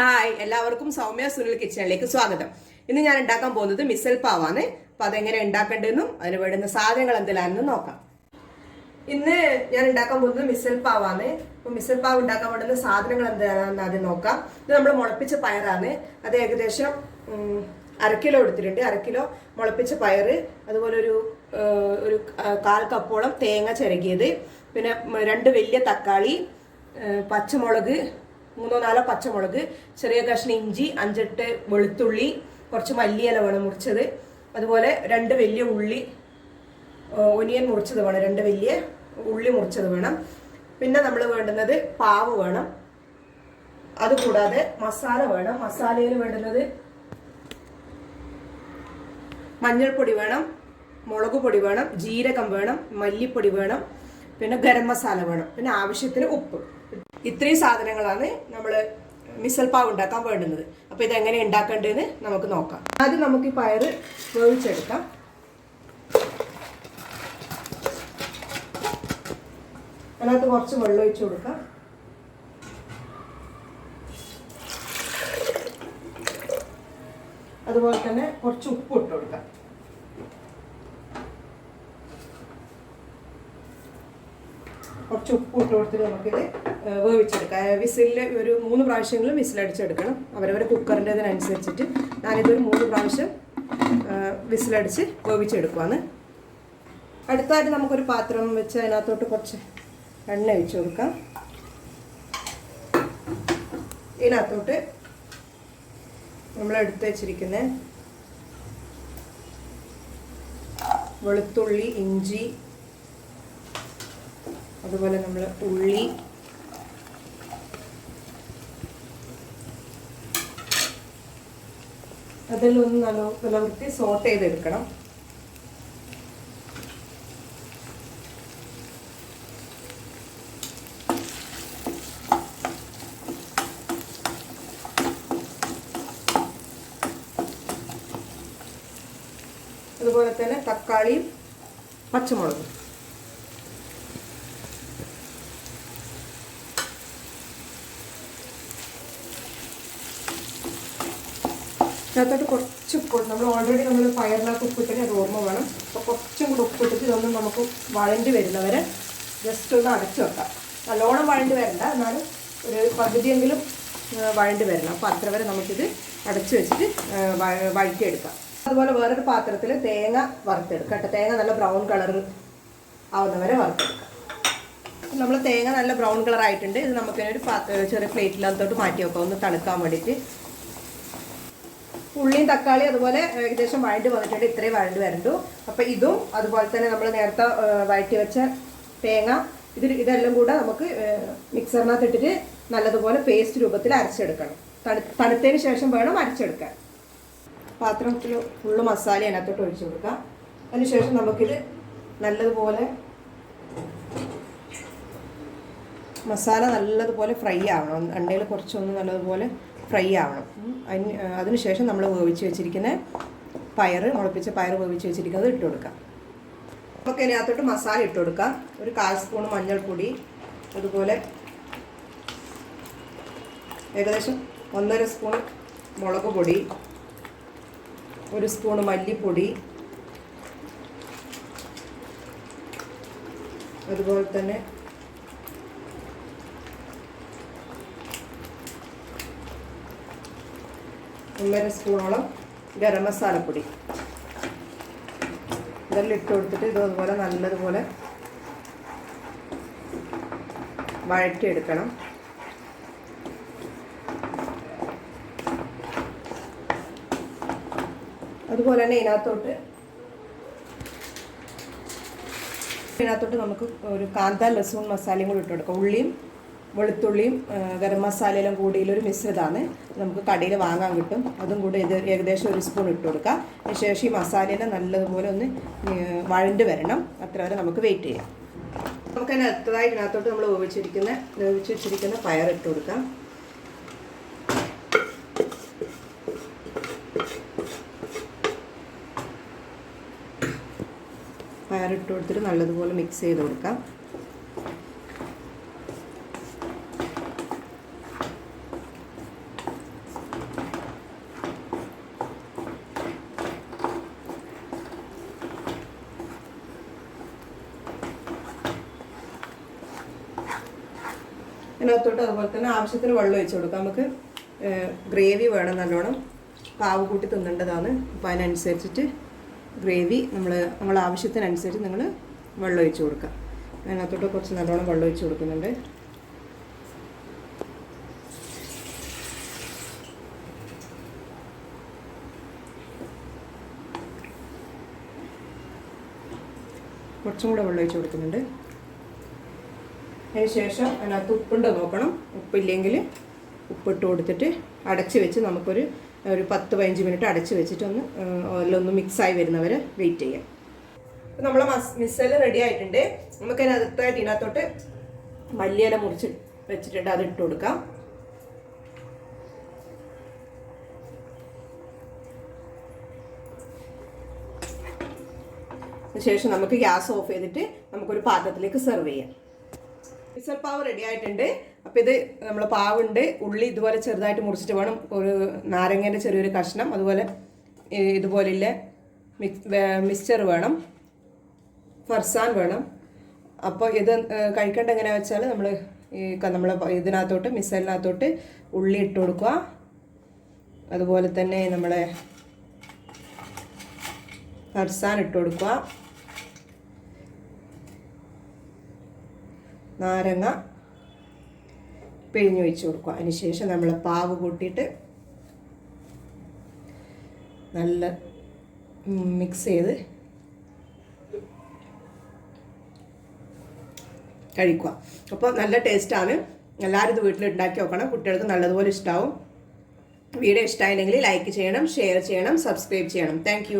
Hi, എല്ലാവർക്കും സൗമ്യ സുനിൽ കിച്ചണിലേക്ക് സ്വാഗതം. ഇന്ന് ഞാൻ ഉണ്ടാക്കാൻ പോകുന്നത് മിസൽ പാവാണ്. അപ്പൊ അതെങ്ങനെ ഉണ്ടാക്കേണ്ടതെന്നും അതിന് വേണ്ടുന്ന സാധനങ്ങൾ എന്തെല്ലാമെന്നും നോക്കാം. ഇന്ന് ഞാൻ ഉണ്ടാക്കാൻ പോകുന്നത് മിസൽ പാവാണ്. അപ്പൊ മിസൽ പാവ് ഉണ്ടാക്കാൻ വേണ്ടുന്ന സാധനങ്ങൾ എന്താണെന്ന് ആദ്യം നോക്കാം. ഇത് നമ്മൾ മുളപ്പിച്ച പയറാണ്. അത് ഏകദേശം 1/2 കിലോ എടുത്തിട്ടുണ്ട്. 1/2 കിലോ മുളപ്പിച്ച പയറ്, അതുപോലെ ഒരു 1/4 കപ്പോളം തേങ്ങ ചിരകിയത്, പിന്നെ 2 വലിയ തക്കാളി, പച്ചമുളക് 3-4 പച്ചമുളക്, ചെറിയ കഷ്ണം ഇഞ്ചി, 5-8 വെളുത്തുള്ളി, കുറച്ച് മല്ലിയില വേണം മുറിച്ചത്, അതുപോലെ 2 വലിയ ഉള്ളി, ഒനിയൻ മുറിച്ചത് വേണം, 2 വലിയ ഉള്ളി മുറിച്ചത് വേണം. പിന്നെ നമ്മൾ വേണ്ടുന്നത് പാവ് വേണം. അതുകൂടാതെ മസാല വേണം. മസാലയിൽ വേണ്ടുന്നത് മഞ്ഞൾപ്പൊടി വേണം, മുളക് പൊടി വേണം, ജീരകം വേണം, മല്ലിപ്പൊടി വേണം, പിന്നെ ഗരം മസാല വേണം, പിന്നെ ആവശ്യത്തിന് ഉപ്പ്. ഇത്രയും സാധനങ്ങളാണ് നമ്മൾ മിസൽ പാവ് ഉണ്ടാക്കാൻ വേണ്ടുന്നത്. അപ്പോൾ ഇതെങ്ങനെ ഉണ്ടാക്കേണ്ടതെന്ന് നമുക്ക് നോക്കാം. ആദ്യം നമുക്ക് ഈ പയറ് വേവിച്ചെടുക്കാം. അതിനകത്ത് കുറച്ച് വെള്ളം ഒഴിച്ചു കൊടുക്കാം. അതുപോലെ തന്നെ കുറച്ച് ഉപ്പ് ഇട്ട് കൊടുക്കാം. കുറച്ച് ഉപ്പ് ഇട്ട് കൊടുത്തിട്ട് നമുക്കിത് വേവിച്ചെടുക്കാം. വിസിലിൽ ഒരു 3 പ്രാവശ്യങ്ങളും വിസിലടിച്ചെടുക്കണം. അവരവരെ കുക്കറിൻ്റെതിനനുസരിച്ചിട്ട് ഞാനിതൊരു 3 പ്രാവശ്യം വിസിലടിച്ച് വേവിച്ചെടുക്കുവാണ്. അടുത്തായിട്ട് നമുക്കൊരു പാത്രം വെച്ച് അതിനകത്തോട്ട് കുറച്ച് എണ്ണ ഒഴിച്ചു കൊടുക്കാം. ഇതിനകത്തോട്ട് നമ്മളെടുത്ത് വെച്ചിരിക്കുന്ന വെളുത്തുള്ളി, ഇഞ്ചി, അതുപോലെ നമ്മൾ ഉള്ളി, അതിലൊന്ന് നല്ല വൃത്തി സോട്ട് ചെയ്തെടുക്കണം. അതുപോലെ തന്നെ തക്കാളിയും പച്ചമുളകും. ഇതിനകത്തോട്ട് കുറച്ച് ഉപ്പ്, നമ്മൾ ഓൾറെഡി നമ്മൾ പയറിനകത്ത് ഉപ്പിട്ടിട്ട് അത് ഓർമ്മ വേണം. അപ്പോൾ കുറച്ചും കൂടി ഉപ്പിട്ടിട്ട് ഇതൊന്നും നമുക്ക് വഴണ്ടി വരുന്നവരെ ജസ്റ്റ് ഒന്ന് അടച്ചു വെക്കാം. നല്ലോണം വഴണ്ടി വരണ്ട, എന്നാലും ഒരു പകുതിയെങ്കിലും വഴണ്ടി വരണം. അപ്പോൾ അത്ര വരെ നമുക്കിത് അടച്ചു വെച്ചിട്ട് വഴറ്റിയെടുക്കാം. അതുപോലെ വേറൊരു പാത്രത്തിൽ തേങ്ങ വറുത്തെടുക്കാം കേട്ടോ. തേങ്ങ നല്ല ബ്രൗൺ കളർ ആവുന്നവരെ വറുത്തെടുക്കാം. നമ്മൾ തേങ്ങ നല്ല ബ്രൗൺ കളർ ആയിട്ടുണ്ട്. ഇത് നമുക്കൊരു ചെറിയ പ്ലേറ്റിലകത്തോട്ട് മാറ്റി വെക്കാം, ഒന്ന് തണുക്കാൻ വേണ്ടിയിട്ട്. ഉള്ളിയും തക്കാളി അതുപോലെ ഏകദേശം വഴണ്ടി വന്നിട്ടുണ്ട്. ഇത്രയും വഴണ്ടി വരണ്ടു. അപ്പോൾ ഇതും അതുപോലെ തന്നെ നമ്മൾ നേരത്തെ വഴറ്റി വെച്ച തേങ്ങ, ഇതെല്ലാം കൂടെ നമുക്ക് മിക്സറിനകത്ത് ഇട്ടിട്ട് നല്ലതുപോലെ പേസ്റ്റ് രൂപത്തിൽ അരച്ചെടുക്കണം. തണുത്തതിന് ശേഷം വേണം അരച്ചെടുക്കാൻ. പാത്രത്തിൽ ഫുള്ള് മസാല അതിനകത്തോട്ട് ഒഴിച്ചു കൊടുക്കാം. അതിനുശേഷം നമുക്കിത് നല്ലതുപോലെ മസാല നല്ലതുപോലെ ഫ്രൈ ആവണം. എണ്ണയിൽ കുറച്ചൊന്ന് നല്ലതുപോലെ ഫ്രൈ ആവണം. അതിനുശേഷം നമ്മൾ വേവിച്ച് വെച്ചിരിക്കുന്ന പയറ്, മുളപ്പിച്ച പയറ് വേവിച്ച് വെച്ചിരിക്കുന്നത് ഇട്ട് കൊടുക്കാം. നമുക്ക് അതിനകത്തോട്ട് മസാല ഇട്ട് കൊടുക്കാം. ഒരു 1/4 സ്പൂൺ മഞ്ഞൾപ്പൊടി, അതുപോലെ ഏകദേശം 1.5 സ്പൂൺ മുളക് പൊടി, 1 സ്പൂൺ മല്ലിപ്പൊടി, അതുപോലെ തന്നെ 1.5 സ്പൂണോളം ഗരം മസാലപ്പൊടി. ഇതെല്ലാം ഇട്ട് കൊടുത്തിട്ട് ഇതുപോലെ നല്ലതുപോലെ വഴറ്റിയെടുക്കണം. അതുപോലെ തന്നെ ഇതിനകത്തോട്ട് നമുക്ക് ഒരു കാന്ത ലസൂൺ മസാലയും കൂടി ഇട്ട് കൊടുക്കാം. ഉള്ളിയും വെളുത്തുള്ളിയും ഗരം മസാലയെല്ലാം കൂടിയുള്ളൊരു മിശ്രിതമാണ്. നമുക്ക് കടയിൽ വാങ്ങാൻ കിട്ടും. അതും കൂടി ഇത് ഏകദേശം 1 സ്പൂൺ ഇട്ട് കൊടുക്കാം. അതിനുശേഷം ഈ മസാലയെല്ലാം നല്ലതുപോലെ ഒന്ന് വഴണ്ട് വരണം. അത്ര വരെ നമുക്ക് വെയിറ്റ് ചെയ്യാം. നമുക്ക് അതിന് അടുത്തതായി ഇതിനകത്തോട്ട് നമ്മൾ വേവിച്ച് വെച്ചിരിക്കുന്ന പയർ ഇട്ട് കൊടുക്കാം. പയറിട്ട് കൊടുത്തിട്ട് നല്ലതുപോലെ മിക്സ് ചെയ്ത് കൊടുക്കാം. അതിനകത്തോട്ട് അതുപോലെ തന്നെ ആവശ്യത്തിന് വെള്ളം ഒഴിച്ച് കൊടുക്കാം. നമുക്ക് ഗ്രേവി വേണം നല്ലോണം, പാവ് കൂട്ടി തിന്നേണ്ടതാണ്. അപ്പോൾ അതിനനുസരിച്ചിട്ട് ഗ്രേവി നമ്മളെ ആവശ്യത്തിനനുസരിച്ച് നിങ്ങൾ വെള്ളം ഒഴിച്ച് കൊടുക്കുക. അതിനകത്തോട്ട് കുറച്ച് നല്ലോണം വെള്ളം ഒഴിച്ച് കൊടുക്കുന്നുണ്ട്. കുറച്ചും കൂടെ വെള്ളം ഒഴിച്ച് കൊടുക്കുന്നുണ്ട്. അതിന് ശേഷം അതിനകത്ത് ഉപ്പുണ്ടോ നോക്കണം. ഉപ്പില്ലെങ്കിൽ ഉപ്പിട്ട് കൊടുത്തിട്ട് അടച്ച് വെച്ച് നമുക്കൊരു 10-15 മിനിറ്റ് അടച്ച് വെച്ചിട്ട് ഒന്ന് മിക്സായി വരുന്നവരെ വെയിറ്റ് ചെയ്യാം. അപ്പോൾ നമ്മളെ മിസൽ റെഡി ആയിട്ടുണ്ട്. നമുക്കതിനകത്തായിട്ട് ഇതിനകത്തോട്ട് മല്ലിയില മുറിച്ച് വെച്ചിട്ടുണ്ട്, അത് ഇട്ട് കൊടുക്കാം. ശേഷം നമുക്ക് ഗ്യാസ് ഓഫ് ചെയ്തിട്ട് നമുക്കൊരു പാത്രത്തിലേക്ക് സെർവ് ചെയ്യാം. മിസൽ പാവ് റെഡി ആയിട്ടുണ്ട്. അപ്പോൾ ഇത് നമ്മൾ പാവുണ്ട്, ഉള്ളി ഇതുപോലെ ചെറുതായിട്ട് മുറിച്ചിട്ട് വേണം, ഒരു നാരങ്ങേൻ്റെ ചെറിയൊരു കഷ്ണം, അതുപോലെ ഇതുപോലെയുള്ള മിക്സ്ചർ വേണം, ഫർസാൻ വേണം. അപ്പോൾ ഇത് കഴിക്കേണ്ട എങ്ങനെയാണെന്ന് വെച്ചാൽ നമ്മൾ ഇതിനകത്തോട്ട് മിസലിനകത്തോട്ട് ഉള്ളി ഇട്ട് കൊടുക്കുക. അതുപോലെ തന്നെ നമ്മളെ ഫർസാൻ ഇട്ട് കൊടുക്കുക, നാരങ്ങ പിഴിഞ്ഞൊഴിച്ച് കൊടുക്കുക. അതിനുശേഷം നമ്മൾ പാവ് കൂട്ടിയിട്ട് നല്ല മിക്സ് ചെയ്ത് കഴിക്കുക. അപ്പോൾ നല്ല ടേസ്റ്റാണ്. എല്ലാവരും ഇത് വീട്ടിൽ ഉണ്ടാക്കി നോക്കണം, കുട്ടികൾക്ക് നല്ലതുപോലെ ഇഷ്ടമാവും. വീഡിയോ ഇഷ്ടമായില്ലെങ്കിൽ ലൈക്ക് ചെയ്യണം, ഷെയർ ചെയ്യണം, സബ്സ്ക്രൈബ് ചെയ്യണം. താങ്ക്